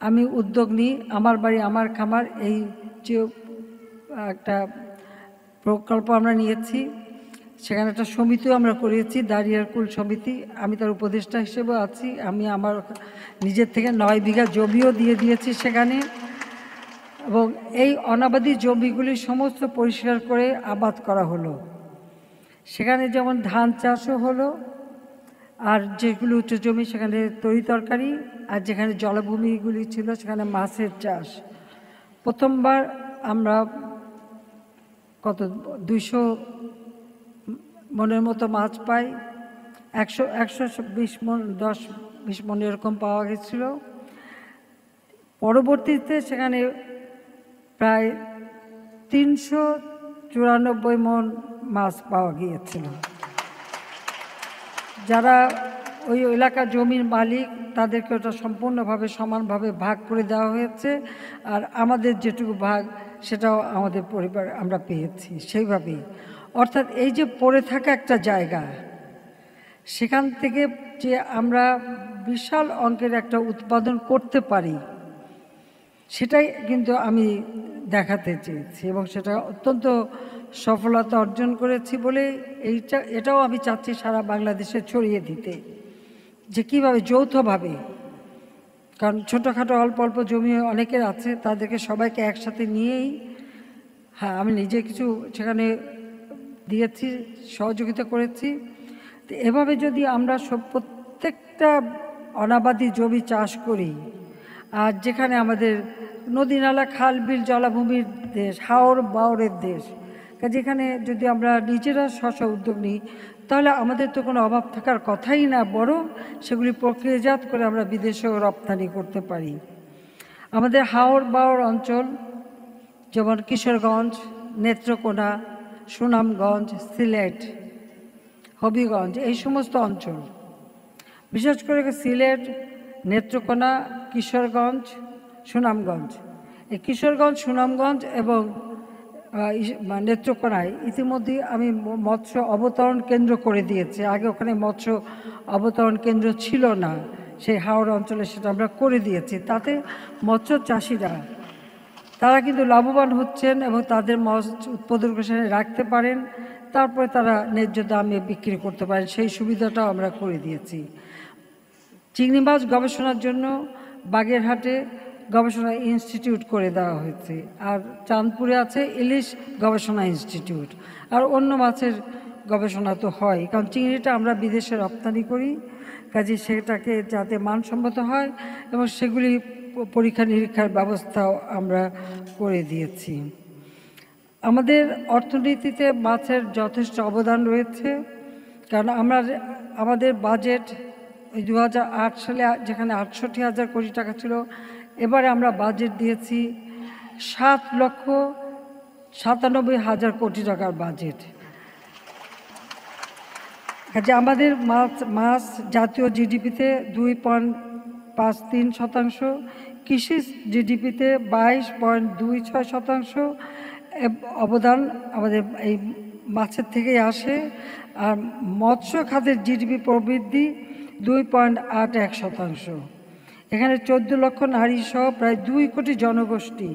আমি উদ্যোগ নিই, আমার বাড়ি আমার খামার, এই যে একটা প্রকল্প আমরা নিয়েছি, সেখানে একটা সমিতিও আমরা করিয়েছি, দাঁড়িয়ারকুল সমিতি। আমি তার উপদেষ্টা হিসেবে আছি। আমি আমার নিজের থেকে 9 বিঘা জমিও দিয়ে দিয়েছি সেখানে। এবং এই অনাবাদি জমিগুলি সমস্ত পরিষ্কার করে আবাদ করা হলো। সেখানে যেমন ধান চাষও হলো, আর যেগুলো উঁচু জমি সেখানে তরি তরকারি, আর যেখানে জলাভূমিগুলি ছিল সেখানে মাছের চাষ। প্রথমবার আমরা 200 মনের মতো মাছ পাই। 120 মন, 10-20 মন এরকম পাওয়া গেছিল। পরবর্তীতে সেখানে প্রায় 394 মন মাছ পাওয়া গিয়েছিল। যারা ওই এলাকার জমির মালিক তাদেরকে ওটা সম্পূর্ণভাবে সমানভাবে ভাগ করে দেওয়া হয়েছে, আর আমাদের যেটুকু ভাগ সেটাও আমাদের পরিবার আমরা পেয়েছি সেইভাবেই। অর্থাৎ এই যে পড়ে থাকা একটা জায়গা, সেখান থেকে যে আমরা বিশাল অঙ্কের একটা উৎপাদন করতে পারি, সেটাই কিন্তু আমি দেখাতে চেয়েছি এবং সেটা অত্যন্ত সফলতা অর্জন করেছি বলে এটাও আমি চাচ্ছি সারা বাংলাদেশে ছড়িয়ে দিতে, যে কীভাবে যৌথভাবে, কারণ ছোটোখাটো অল্প অল্প জমি অনেকের আছে, তাদেরকে সবাইকে একসাথে নিয়েই, হ্যাঁ আমি নিজে কিছু সেখানে দিয়েছি, সহযোগিতা করেছি। তো এভাবে যদি আমরা প্রত্যেকটা অনাবাদি জমি চাষ করি, আর যেখানে আমাদের নদী নালা খাল বিল জলাভূমির দেশ, হাওর বাওরের দেশ, যেখানে যদি আমরা নিজেরা স্ব উদ্যোগ নিই, তাহলে আমাদের তো কোনো অভাব থাকার কথাই না, বরং সেগুলি প্রক্রিয়াজাত করে আমরা বিদেশেও রপ্তানি করতে পারি। আমাদের হাওর বাওর অঞ্চল যেমন কিশোরগঞ্জ, নেত্রকোনা, সুনামগঞ্জ, সিলেট, হবিগঞ্জ, এই সমস্ত অঞ্চল, বিশেষ করে সিলেট, নেত্রকোনা, কিশোরগঞ্জ, সুনামগঞ্জ, এই কিশোরগঞ্জ, সুনামগঞ্জ এবং নেত্রকোনায় ইতিমধ্যে আমি মৎস্য অবতরণ কেন্দ্র করে দিয়েছি। আগে ওখানে মৎস্য অবতরণ কেন্দ্র ছিল না, সেই হাওড় অঞ্চলে সেটা আমরা করে দিয়েছি। তাতে মৎস্য চাষিরা তারা কিন্তু লাভবান হচ্ছেন এবং তাদের মৎস্য উৎপাদন সেখানে রাখতে পারেন, তারপরে তারা ন্যায্য দামে বিক্রি করতে পারেন, সেই সুবিধাটাও আমরা করে দিয়েছি। চিংড়ি মাছ গবেষণার জন্য বাগেরহাটে গবেষণা ইনস্টিটিউট করে দেওয়া হয়েছে, আর চাঁদপুরে আছে ইলিশ গবেষণা ইনস্টিটিউট। আর অন্য মাছের গবেষণা তো হয়, কারণ চিংড়িটা আমরা বিদেশে রপ্তানি করি, কাজে সেটাকে যাতে মানসম্মত হয় এবং সেগুলি পরীক্ষা নিরীক্ষার ব্যবস্থাও আমরা করে দিয়েছি। আমাদের অর্থনীতিতে মাছের যথেষ্ট অবদান রয়েছে, কারণ আমাদের বাজেট ওই 2008 সালে যেখানে 68,000 কোটি টাকা ছিল, এবারে আমরা বাজেট দিয়েছি 7,97,000 কোটি টাকার বাজেট। কাজে আমাদের মাছ জাতীয় জিডিপিতে 2.53%, কৃষি জিডিপিতে 22.26% অবদান আমাদের এই মাছের থেকেই আসে। আর মৎস্য খাতের জিডিপি প্রবৃদ্ধি 2.81%। এখানে 14 লক্ষ নারী সহ প্রায় 2 কোটি জনগোষ্ঠী,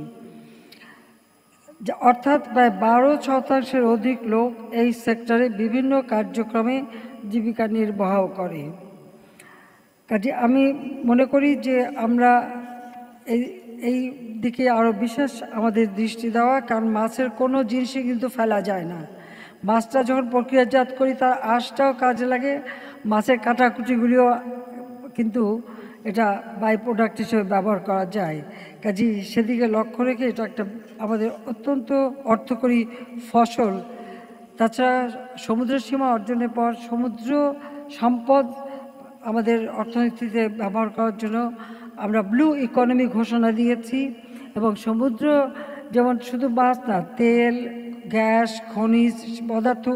অর্থাৎ প্রায় 12% অধিক লোক এই সেক্টরে বিভিন্ন কার্যক্রমে জীবিকা নির্বাহ করে। কাজে আমি মনে করি যে আমরা এই দিকে আরও বিশেষ আমাদের দৃষ্টি দেওয়া, কারণ মাছের কোনো জিনিসই কিন্তু ফেলা যায় না। মাছটা যখন প্রক্রিয়াজাত করি তার আঁশটাও কাজে লাগে, মাছের কাটাকুটিগুলিও কিন্তু এটা বাই প্রোডাক্ট হিসেবে ব্যবহার করা যায়। কাজে সেদিকে লক্ষ্য রেখে এটা একটা আমাদের অত্যন্ত অর্থকরী ফসল। তাছাড়া সমুদ্রের সীমা অর্জনের পর সমুদ্র সম্পদ আমাদের অর্থনীতিতে ব্যবহার করার জন্য আমরা ব্লু ইকোনমি ঘোষণা দিয়েছি, এবং সমুদ্র যেমন শুধু মাছ না, তেল, গ্যাস, খনিজ পদার্থ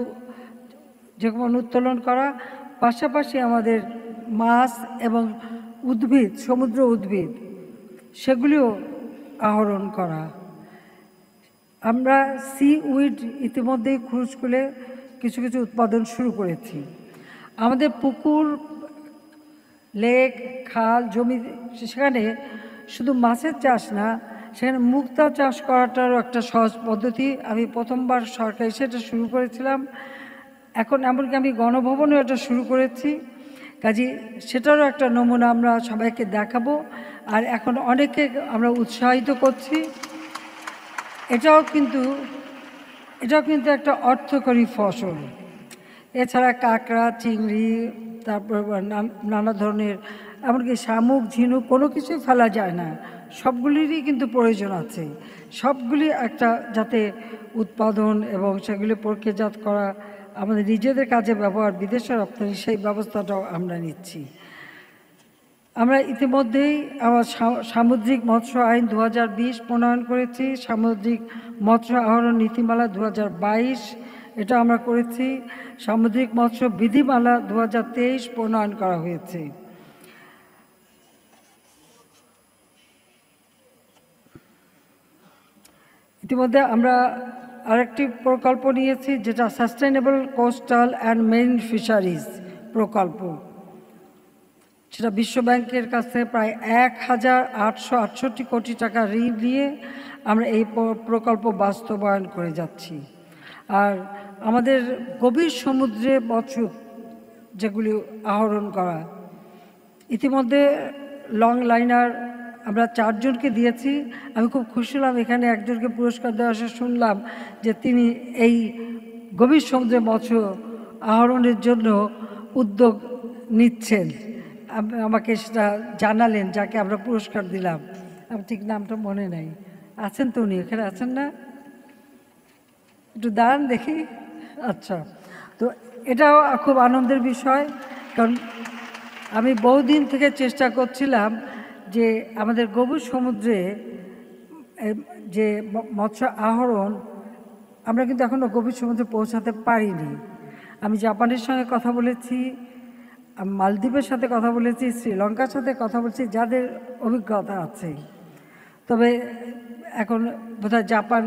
যেমন উত্তোলন করা, পাশাপাশি আমাদের মাছ এবং উদ্ভিদ, সমুদ্র উদ্ভিদ, সেগুলিও আহরণ করা। আমরা সি উইড ইতিমধ্যেই খুলে কিছু কিছু উৎপাদন শুরু করেছি। আমাদের পুকুর, লেক, খাল, জমি, সেখানে শুধু মাছের চাষ না, সেখানে মুক্তা চাষ করাটারও একটা সহজ পদ্ধতি আমি প্রথমবার সরকারি সেটা শুরু করেছিলাম। এখন এমনকি আমি গণভবনেও এটা শুরু করেছি। কাজে সেটারও একটা নমুনা আমরা সবাইকে দেখাবো, আর এখন অনেকে আমরা উৎসাহিত করছি। এটাও কিন্তু একটা অর্থকরী ফসল। এছাড়া কাঁকড়া, চিংড়ি, তারপর নানা ধরনের এমনকি শামুক, ঝিনুক কোনো কিছুই ফেলা যায় না, সবগুলিরই কিন্তু প্রয়োজন আছে। সবগুলি একটা যাতে উৎপাদন এবং সেগুলি প্রক্রিয়াজাত করা আমাদের নিজেদের কাজে ব্যবহার, বিদেশে রপ্তানি, সেই ব্যবস্থাটাও আমরা নিচ্ছি। আমরা ইতিমধ্যেই আমার সামুদ্রিক মৎস্য আইন 2020 প্রণয়ন করেছি, সামুদ্রিক মৎস্য আহরণ নীতিমালা 2022 এটা আমরা করেছি, সামুদ্রিক মৎস্য বিধিমালা 2023 প্রণয়ন করা হয়েছে। ইতিমধ্যে আমরা আরেকটি প্রকল্প নিয়েছি, যেটা sustainable coastal and marine fisheries প্রকল্প। সেটা বিশ্বব্যাংকের কাছে প্রায় 1868 কোটি টাকা ঋণ নিয়ে আমরা এই প্রকল্প বাস্তবায়ন করে যাচ্ছি। আর আমাদের গভীর সমুদ্রে মৎস্য যেগুলি আহরণ করা, ইতিমধ্যে লং লাইনার আমরা 4 জনকে দিয়েছি। আমি খুব খুশি হলাম, এখানে একজনকে পুরস্কার দেওয়া শুনলাম যে তিনি এই গভীর সমুদ্রে মৎস্য আহরণের জন্য উদ্যোগ নিচ্ছেন। আমাকে সেটা জানালেন, যাকে আমরা পুরস্কার দিলাম। আমার ঠিক নামটা মনে নাই। আছেন তো উনি? এখানে আছেন না? একটু দাঁড়ান দেখি। আচ্ছা, তো এটাও খুব আনন্দের বিষয়, কারণ আমি বহুদিন থেকে চেষ্টা করছিলাম যে আমাদের গভীর সমুদ্রে যে মৎস্য আহরণ, আমরা কিন্তু এখনও গভীর সমুদ্রে পৌঁছাতে পারিনি। আমি জাপানের সঙ্গে কথা বলেছি, মালদ্বীপের সাথে কথা বলেছি, শ্রীলঙ্কার সাথে কথা বলছি, যাদের অভিজ্ঞতা আছে। তবে এখন বোধহয় জাপান,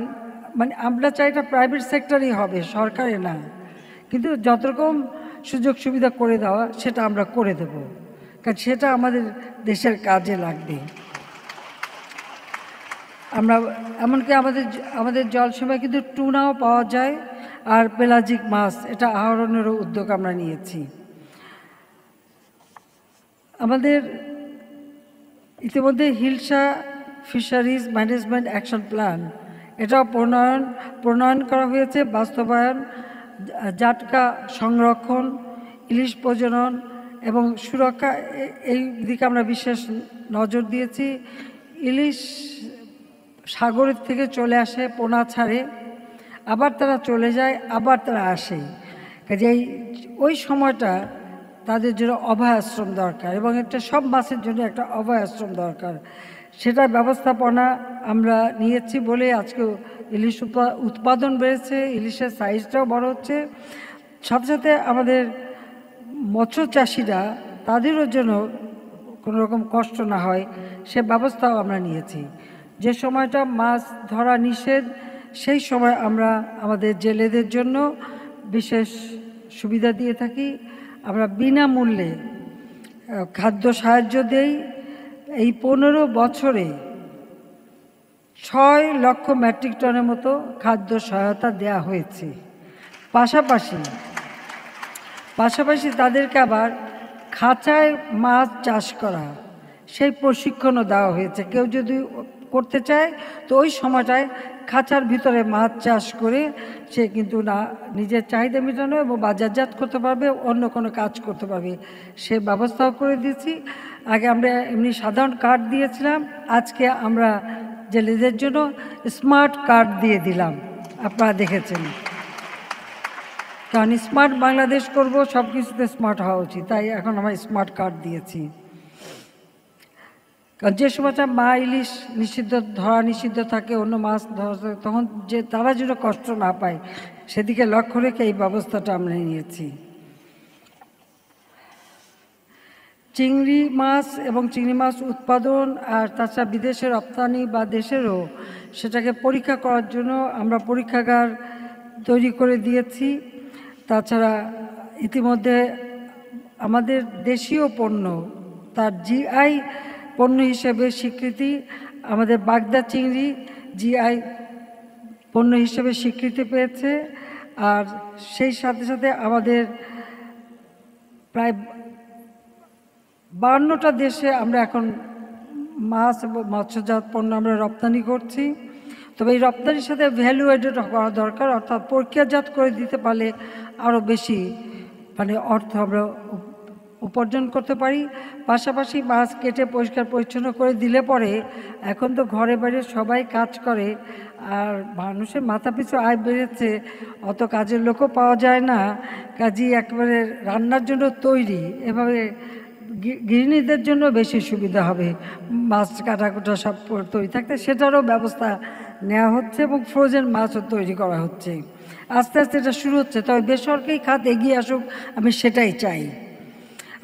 মানে আমরা চাই এটা প্রাইভেট সেক্টরই হবে, সরকারে না, কিন্তু যত রকম সুযোগ সুবিধা করে দেওয়া সেটা আমরা করে দেব, কারণ সেটা আমাদের দেশের কাজে লাগবে। আমরা এমনকি আমাদের জলসীমায় কিন্তু টুনাও পাওয়া যায়, আর পেলাজিক মাছ, এটা আহরণেরও উদ্যোগ আমরা নিয়েছি। আমাদের ইতিমধ্যে hilsa fisheries management action plan এটাও প্রণয়ন করা হয়েছে, বাস্তবায়ন, জাটকা সংরক্ষণ, ইলিশ প্রজনন এবং সুরক্ষা, এই দিকে আমরা বিশেষ নজর দিয়েছি। ইলিশ সাগরের থেকে চলে আসে, পোনা ছাড়ে, আবার তারা চলে যায়, আবার তারা আসে, কাজেই ওই সময়টা তাদের জন্য অভয় আশ্রম দরকার, এবং একটা সব মাছের জন্য একটা অভয় আশ্রম দরকার। সেটার ব্যবস্থাপনা আমরা নিয়েছি বলে আজকে ইলিশ উৎপাদন বেড়েছে, ইলিশের সাইজটাও বড় হচ্ছে। সাথে সাথে আমাদের মৎস্য চাষিরা, তাদেরও যেন কোনো রকম কষ্ট না হয় সে ব্যবস্থাও আমরা নিয়েছি। যে সময়টা মাছ ধরা নিষেধ, সেই সময় আমরা আমাদের জেলেদের জন্য বিশেষ সুবিধা দিয়ে থাকি। আমরা বিনামূল্যে খাদ্য সাহায্য দেই। এই 15 বছরে 6 লক্ষ মেট্রিক টনের মতো খাদ্য সহায়তা দেয়া হয়েছে। পাশাপাশি তাদেরকে আবার খাঁচায় মাছ চাষ করা, সেই প্রশিক্ষণও দেওয়া হয়েছে। কেউ যদি করতে চায় তো ওই সময়টায় খাঁচার ভিতরে মাছ চাষ করে সে কিন্তু না নিজের চাহিদা মেটানো এবং বাজারজাত করতে পারবে, অন্য কোনো কাজ করতে পারবে, সে ব্যবস্থাও করে দিয়েছি। আগে আমরা এমনি সাধারণ কার্ড দিয়েছিলাম, আজকে আমরা জেলেদের জন্য স্মার্ট কার্ড দিয়ে দিলাম, আপনারা দেখেছেন। কারণ স্মার্ট বাংলাদেশ করব, সব কিছুতে স্মার্ট হওয়া উচিত, তাই এখন আমরা স্মার্ট কার্ড দিয়েছি। কারণ যে সময়টা মা ইলিশ ধরা নিষিদ্ধ থাকে, অন্য মাছ ধরা থাকে, তখন যে তারা যেন কষ্ট না পায় সেদিকে লক্ষ্য রেখে এই ব্যবস্থাটা আমরা নিয়েছি। চিংড়ি মাছ এবং চিংড়ি মাছ উৎপাদন আর তাছাড়া বিদেশে রপ্তানি বা দেশেরও, সেটাকে পরীক্ষা করার জন্য আমরা পরীক্ষাগার তৈরি করে দিয়েছি। তাছাড়া ইতিমধ্যে আমাদের দেশীয় পণ্য তার জিআই পণ্য হিসেবে স্বীকৃতি, আমাদের বাগদা চিংড়ি জিআই পণ্য হিসেবে স্বীকৃতি পেয়েছে। আর সেই সাথে সাথে আমাদের প্রায় 52টা দেশে আমরা এখন মাছ এবং মৎস্যজাত পণ্য আমরা রপ্তানি করছি। তবে এই রপ্তানির সাথে ভ্যালু এডেড করা দরকার, অর্থাৎ প্রক্রিয়াজাত করে দিতে পারলে আরও বেশি অর্থ আমরা উপার্জন করতে পারি। পাশাপাশি মাছ কেটে পরিষ্কার পরিচ্ছন্ন করে দিলে পরে এখন তো ঘরে বাইরে সবাই কাজ করে, আর মানুষের মাথা পিছু আয় বেড়েছে, অত কাজের লোকও পাওয়া যায় না, কাজেই একেবারে রান্নার জন্য তৈরি। এভাবে গৃহিণীদের জন্য বেশি সুবিধা হবে, মাছ কাটাকুটা সব তৈরি থাকতে, সেটারও ব্যবস্থা নেওয়া হচ্ছে এবং ফ্রোজেন মাছও তৈরি করা হচ্ছে। আস্তে আস্তে এটা শুরু হচ্ছে, তবে বেসরকারি খাত এগিয়ে আসুক, আমি সেটাই চাই।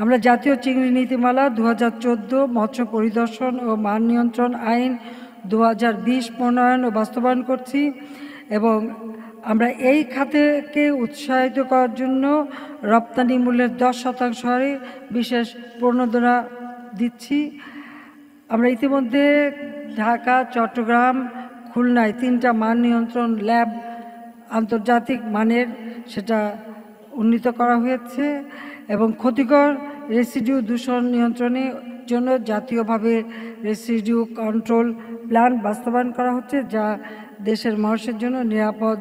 আমরা জাতীয় চিংড়ি নীতিমালা 2014, মৎস্য পরিদর্শন ও মান নিয়ন্ত্রণ আইন 2020 প্রণয়ন ও বাস্তবায়ন করছি এবং আমরা এই খাতকে উৎসাহিত করার জন্য রপ্তানি মূল্যের 10% হারে বিশেষ প্রণোদনা দিচ্ছি। আমরা ইতিমধ্যে ঢাকা, চট্টগ্রাম, খুলনায় 3টা মান নিয়ন্ত্রণ ল্যাব আন্তর্জাতিক মানের সেটা উন্নীত করা হয়েছে এবং ক্ষতিকর রেসিডিউ দূষণ নিয়ন্ত্রণের জন্য জাতীয়ভাবে রেসিডিউ কন্ট্রোল প্ল্যান বাস্তবায়ন করা হচ্ছে, যা দেশের মানুষের জন্য নিরাপদ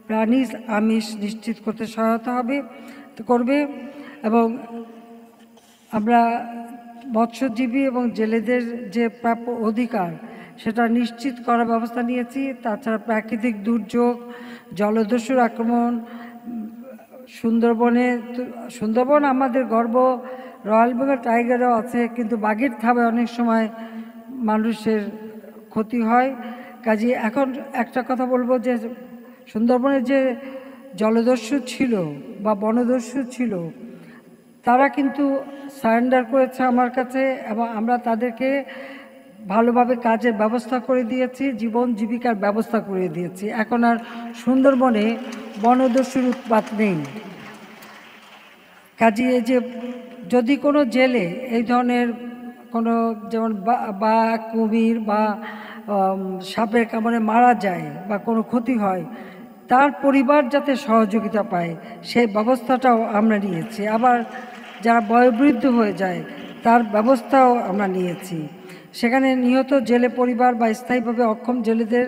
প্রাণীজ আমিষ নিশ্চিত করতে সহায়তা করবে। এবং আমরা মৎস্যজীবী এবং জেলেদের যে প্রাপ্য অধিকার সেটা নিশ্চিত করার ব্যবস্থা নিয়েছি। তাছাড়া প্রাকৃতিক দুর্যোগ, জলদস্যুর আক্রমণ, সুন্দরবন আমাদের গর্ব, রয়্যাল বেঙ্গল টাইগারও আছে, কিন্তু বাঘের থাবে অনেক সময় মানুষের ক্ষতি হয়। কাজে এখন একটা কথা বলবো যে সুন্দরবনের যে জলদস্যু ছিল বা বনদস্যু ছিল, তারা কিন্তু সারেন্ডার করেছে আমার কাছে এবং আমরা তাদেরকে ভালোভাবে কাজের ব্যবস্থা করে দিয়েছি, জীবন জীবিকার ব্যবস্থা করে দিয়েছি। এখন আর সুন্দরবনে বনদস্যুর উৎপাত নেই। কাজে যে যদি কোনো জেলে এই ধরনের কোনো যেমন বাঘ, কুমির বা সাপের কামড়ে মারা যায় বা কোনো ক্ষতি হয়, তার পরিবার যাতে সহযোগিতা পায় সেই ব্যবস্থাটাও আমরা নিয়েছি। আবার যারা বয়োবৃদ্ধ হয়ে যায় তার ব্যবস্থাও আমরা নিয়েছি। সেখানে নিহত জেলে পরিবার বা স্থায়ীভাবে অক্ষম জেলেদের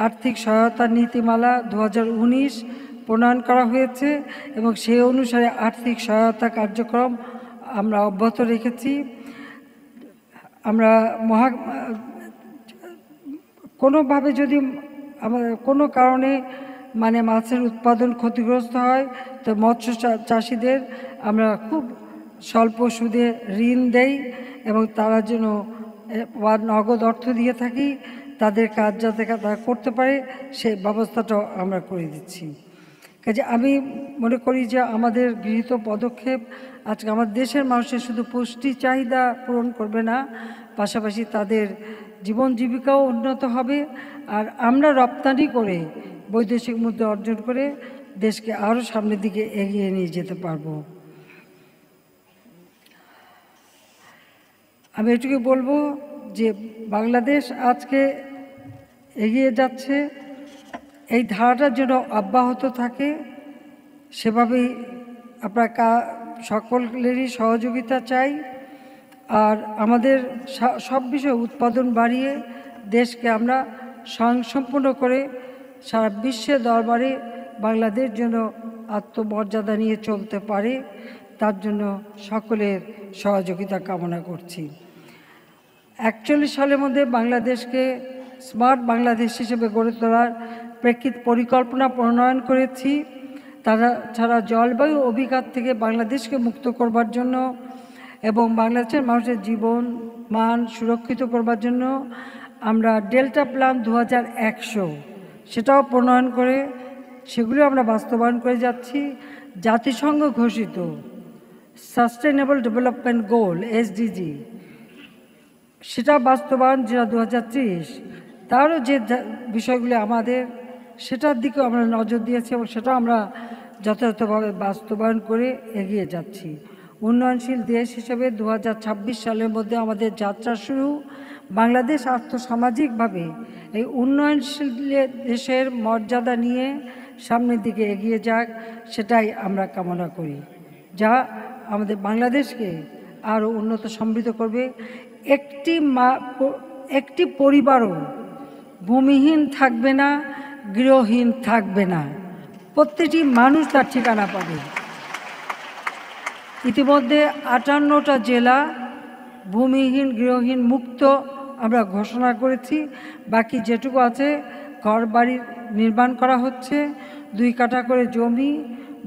আর্থিক সহায়তা নীতিমালা 2019 প্রণয়ন করা হয়েছে এবং সেই অনুসারে আর্থিক সহায়তা কার্যক্রম আমরা অব্যাহত রেখেছি। আমরা কোনোভাবে যদি আমাদের কোনো কারণে মানে মাছের উৎপাদন ক্ষতিগ্রস্ত হয়, তো মৎস্য চাষিদের আমরা খুব স্বল্প সুদে ঋণ দেই এবং তারা যেন নগদ অর্থ দিয়ে থাকি, তাদের কাজ যাতে তারা করতে পারে সেই ব্যবস্থাটাও আমরা করে দিচ্ছি। কাজে আমি মনে করি যে আমাদের গৃহীত পদক্ষেপ আজকে আমার দেশের মানুষের শুধু পুষ্টি চাহিদা পূরণ করবে না, পাশাপাশি তাদের জীবন জীবিকাও উন্নত হবে, আর আমরা রপ্তানি করে বৈদেশিক মুদ্রা অর্জন করে দেশকে আরও সামনের দিকে এগিয়ে নিয়ে যেতে পারবো। আমি এটুকু বলবো যে বাংলাদেশ আজকে এগিয়ে যাচ্ছে, এই ধারাটার জন্য অব্যাহত থাকে, সেভাবেই আপনারা সকলেরই সহযোগিতা চাই। আর আমাদের সব বিষয়ে উৎপাদন বাড়িয়ে দেশকে আমরা স্বয়ংসম্পূর্ণ করে সারা বিশ্বের দরবারে বাংলাদেশ যেন আত্মমর্যাদা নিয়ে চলতে পারে, তার জন্য সকলের সহযোগিতা কামনা করছি। 41 সালের মধ্যে বাংলাদেশকে স্মার্ট বাংলাদেশ হিসেবে গড়ে তোলার প্রেক্ষিত পরিকল্পনা প্রণয়ন করেছি। তাছাড়া জলবায়ু অভিঘাত থেকে বাংলাদেশকে মুক্ত করবার জন্য এবং বাংলাদেশের মানুষের জীবন মান সুরক্ষিত করবার জন্য আমরা ডেল্টা প্ল্যান 2100 সেটাও প্রণয়ন করে সেগুলো আমরা বাস্তবায়ন করে যাচ্ছি। জাতিসংঘ ঘোষিত সাস্টেনেবল ডেভেলপমেন্ট গোল SDG সেটা বাস্তবায়ন যেটা 2030, তারও যে বিষয়গুলি আমাদের সেটার দিকেও আমরা নজর দিয়েছি এবং সেটা আমরা যথাযথভাবে বাস্তবায়ন করে এগিয়ে যাচ্ছি। উন্নয়নশীল দেশ হিসেবে 2026 সালের মধ্যে আমাদের যাত্রা শুরু। বাংলাদেশ আর্থসামাজিকভাবে এই উন্নয়নশীল দেশের মর্যাদা নিয়ে সামনের দিকে এগিয়ে যাক, সেটাই আমরা কামনা করি, যা আমাদের বাংলাদেশকে আরও উন্নত সমৃদ্ধ করবে। একটি পরিবারও ভূমিহীন থাকবে না, গৃহহীন থাকবে না, প্রত্যেকটি মানুষ তার ঠিকানা পাবে। ইতিমধ্যে 58টা জেলা ভূমিহীন গৃহহীন মুক্ত আমরা ঘোষণা করেছি। বাকি যেটুকু আছে ঘর বাড়ি নির্মাণ করা হচ্ছে। 2 কাঠা করে জমি,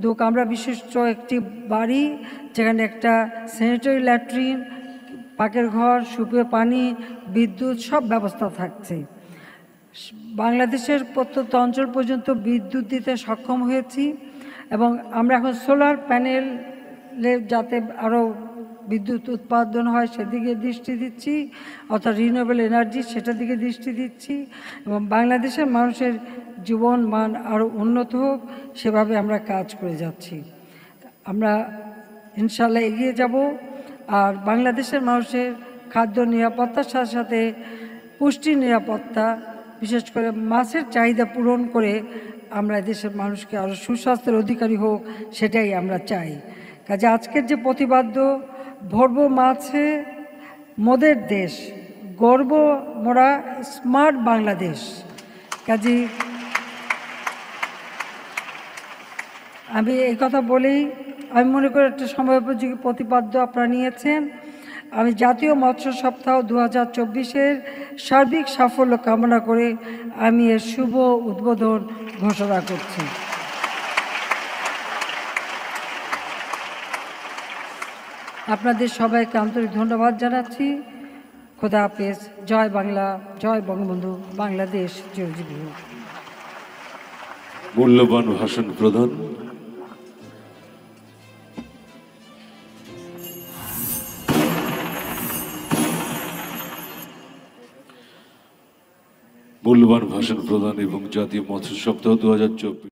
2 কামরা বিশিষ্ট একটি বাড়ি, যেখানে একটা স্যানিটারি ল্যাট্রিন, পাকের ঘর, সুপেয় পানি, বিদ্যুৎ সব ব্যবস্থা থাকছে। বাংলাদেশের প্রত্যন্ত অঞ্চল পর্যন্ত বিদ্যুৎ দিতে সক্ষম হয়েছি এবং আমরা এখন সোলার প্যানেলে যাতে আরও বিদ্যুৎ উৎপাদন হয় সেদিকে দৃষ্টি দিচ্ছি, অর্থাৎ রিনিউয়েবল এনার্জি সেটার দিকে দৃষ্টি দিচ্ছি এবং বাংলাদেশের মানুষের জীবন মান আরও উন্নত হোক সেভাবে আমরা কাজ করে যাচ্ছি। আমরা ইনশাল্লাহ এগিয়ে যাব। আর বাংলাদেশের মানুষের খাদ্য নিরাপত্তার সাথে সাথে পুষ্টি নিরাপত্তা, বিশেষ করে মাছের চাহিদা পূরণ করে আমরা দেশের মানুষকে আরও সুস্বাস্থ্যের অধিকারী হোক সেটাই আমরা চাই। কাজে আজকের যে প্রতিপাদ্য ভরবো মাছে মোদের দেশ, গর্ব মোরা স্মার্ট বাংলাদেশ, কাজে আমি এই কথা বলেই আমি মনে করি একটা সময়োপযোগী প্রতিপাদ্য আপনারা নিয়েছেন। আমি জাতীয় মৎস্য সপ্তাহ 2024-এর সার্বিক সাফল্য কামনা করে আমি এর শুভ উদ্বোধন ঘোষণা করছি। আপনাদের সবাইকে আন্তরিক ধন্যবাদ জানাচ্ছি। খোদা হাফেজ। জয় বাংলা, জয় বঙ্গবন্ধু, বাংলাদেশ চিরজীবী হোক। মূল্যবান ভাষণ প্রদান এবং জাতীয় মৎস্য সপ্তাহ 2024